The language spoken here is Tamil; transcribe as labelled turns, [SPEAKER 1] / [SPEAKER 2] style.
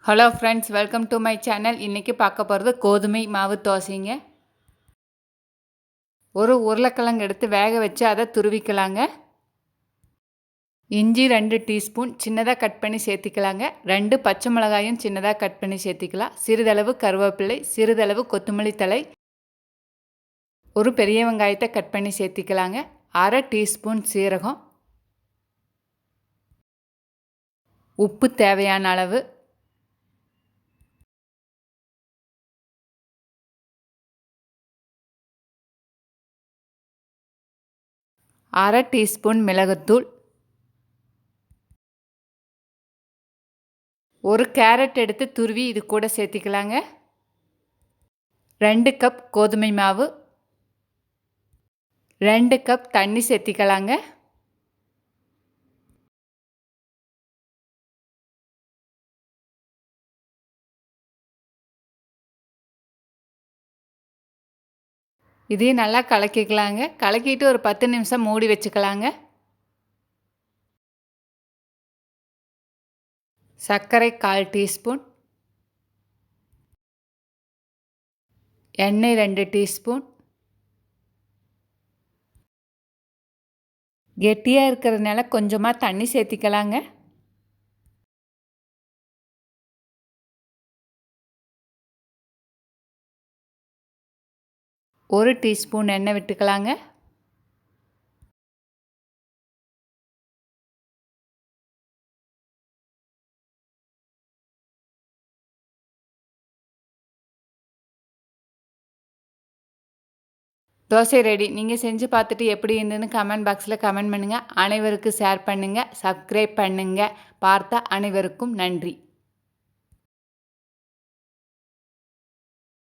[SPEAKER 1] Hello friends, welcome to my channel. இன்றைக்கி பார்க்க போகிறது கோதுமை மாவு தோசைங்க. ஒரு உருளைக்கிழங்கு எடுத்து வேக வச்சு அதை துருவிக்கலாங்க. இஞ்சி 2 டீஸ்பூன் சின்னதாக கட் பண்ணி சேர்த்திக்கலாங்க. 2 பச்சை மிளகாயும் சின்னதாக கட் பண்ணி சேர்த்திக்கலாம். சிறிதளவு கருவேப்பிலை, சிறிதளவு கொத்தமல்லி தழை, ஒரு பெரிய வெங்காயத்தை கட் பண்ணி சேர்த்திக்கலாங்க. 1/2 டீஸ்பூன் சீரகம், உப்பு தேவையான அளவு, அரை டீஸ்பூன் மிளகுத்தூள், ஒரு கேரட் எடுத்து துருவி இது கூட சேர்த்திக்கலாங்க. 2 கப் கோதுமை மாவு, 2 கப் தண்ணி சேர்த்திக்கலாங்க. இதையும் நல்லா கலக்கிக்கலாங்க. கலக்கிட்டு ஒரு 10 நிமிஷம் மூடி வச்சுக்கலாங்க. சர்க்கரை 1/4 டீஸ்பூன், எண்ணெய் 2 டீஸ்பூன். கெட்டியாக இருக்கிறதுனால கொஞ்சமாக தண்ணி சேர்த்திக்கலாங்க. ஒரு டீஸ்பூன் எண்ணெய் விட்டுக்கலாங்க. தோசை ரெடி. நீங்கள் செஞ்சு பார்த்துட்டு எப்படி இருந்ததுன்னு கமெண்ட் பாக்ஸில் கமெண்ட் பண்ணுங்கள். அனைவருக்கும் ஷேர் பண்ணுங்கள், சப்ஸ்கிரைப் பண்ணுங்கள். பார்த்த அனைவருக்கும் நன்றி.